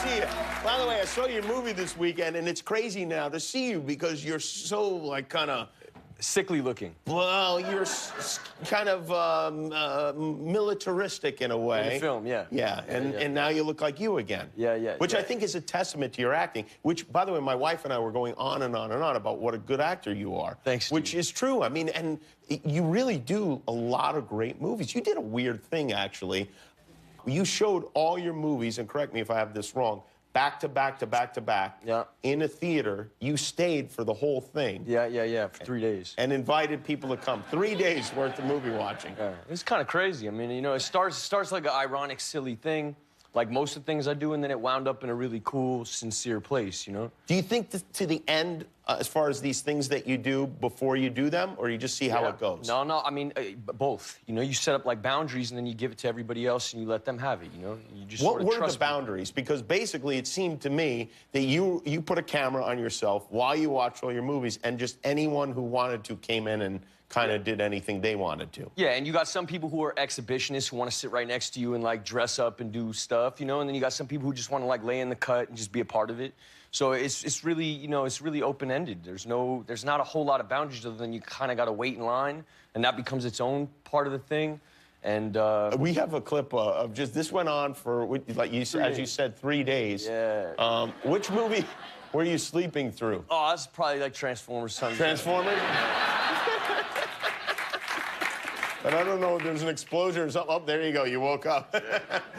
see you. By the way, I saw your movie this weekend, and it's crazy now to see you because you're so, like, kind of... sickly looking. Well, you're kind of militaristic in a way. In the film, yeah. Yeah, and now you look like you again. Yeah. Which I think is a testament to your acting, which, by the way, my wife and I were going on and on and on about what a good actor you are. Thanks, Steve. Which is true. I mean, and you really do a lot of great movies. You did a weird thing, actually. You showed all your movies, and correct me if I have this wrong, back to back to back to back. Yeah. In a theater. You stayed for the whole thing. Yeah, for 3 days. And invited people to come. 3 days worth of movie watching. Yeah, it's kind of crazy. I mean, you know, it starts like an ironic, silly thing, like most of the things I do, and then it wound up in a really cool, sincere place, you know? Do you think to the end, as far as these things that you do before you do them, or you just see how it goes? No, I mean, both. You know, you set up, like, boundaries, and then you give it to everybody else, and you let them have it, you know? You just What sort of were trust the boundaries? Because basically it seemed to me that you put a camera on yourself while you watched all your movies, and just anyone who wanted to came in and kind of did anything they wanted to. Yeah, and you got some people who are exhibitionists who want to sit right next to you and, like, dress up and do stuff, you know? And then you got some people who just want to, like, lay in the cut and just be a part of it. So it's really, you know, it's really open-ended. There's not a whole lot of boundaries other than you kind of got to wait in line, and that becomes its own part of the thing. And we have a clip of just, this went on for, like you, as you said, 3 days. Yeah. Which movie were you sleeping through? Oh, that's probably like Transformers. Transformers? But I don't know if there's an explosion or something. Oh, there you go. You woke up.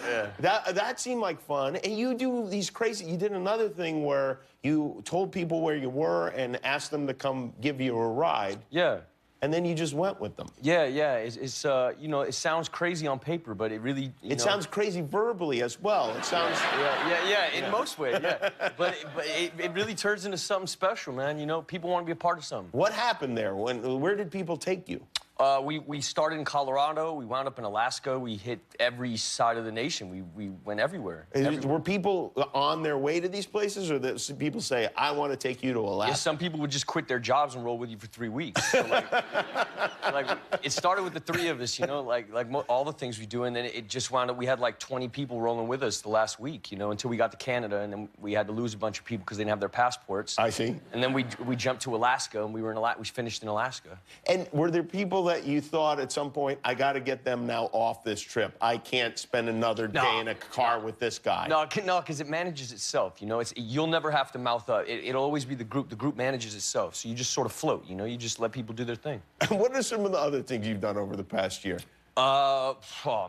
Yeah. That seemed like fun. And you do these crazy... You did another thing where you told people where you were and asked them to come give you a ride. Yeah. And then you just went with them. Yeah. It's you know, it sounds crazy on paper, but it really... It sounds crazy verbally as well. It sounds... Yeah, in most ways, yeah. But it really turns into something special, man. You know, people want to be a part of something. What happened there? Where did people take you? We started in Colorado. We wound up in Alaska. We hit every side of the nation. We went everywhere. Were people on their way to these places, or that people say, I want to take you to Alaska? Yeah, some people would just quit their jobs and roll with you for 3 weeks. So, like, it started with the three of us, you know, like all the things we do, and then it just wound up, we had like 20 people rolling with us the last week, you know, until we got to Canada, and then we had to lose a bunch of people because they didn't have their passports. I see. And then we jumped to Alaska, and we finished in Alaska. And were there people that you thought at some point, I got to get them now off this trip? I can't spend another day in a car with this guy. No, because it manages itself, you know? You'll never have to mouth up. It'll always be the group. The group manages itself, so you just sort of float, you know? You just let people do their thing. What are some of the other things you've done over the past year? Oh,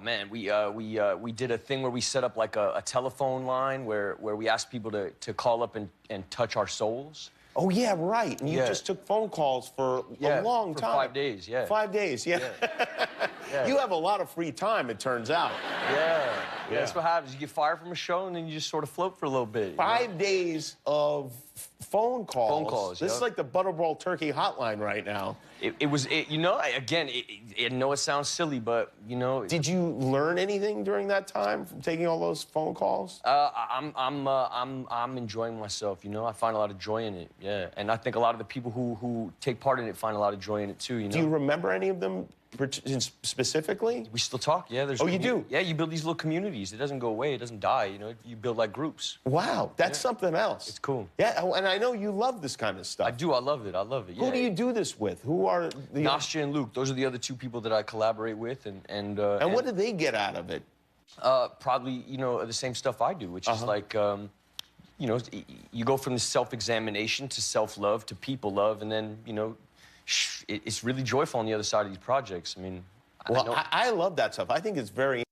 man, we did a thing where we set up like a telephone line where we asked people to call up and touch our souls. Oh, yeah, right. And you just took phone calls for a long time. 5 days, yeah. 5 days, yeah. You have a lot of free time, it turns out. Yeah. That's what happens. You get fired from a show, and then you just sort of float for a little bit. 5 days of phone calls. Phone calls, This is like the Butterball Turkey hotline right now. You know, again, I know it sounds silly, but, you know... Did you learn anything during that time from taking all those phone calls? I'm enjoying myself, you know? I find a lot of joy in it, yeah. And I think a lot of the people who take part in it find a lot of joy in it, too, you know? Do you remember any of them specifically? We still talk, yeah. Oh, you do? Yeah, you build these little communities. It doesn't go away. It doesn't die, you know? You build, like, groups. Wow, that's something else. It's cool. Yeah, and I know you love this kind of stuff. I do. I love it. I love it, yeah. Who do you do this with? Who are the... Nastia and Luke. Those are the other two people that I collaborate with, and what do they get out of it? Probably, you know, the same stuff I do, which is like, you know, you go from the self-examination to self-love to people love, and then, you know, it's really joyful on the other side of these projects. I mean, I love that stuff. I think it's very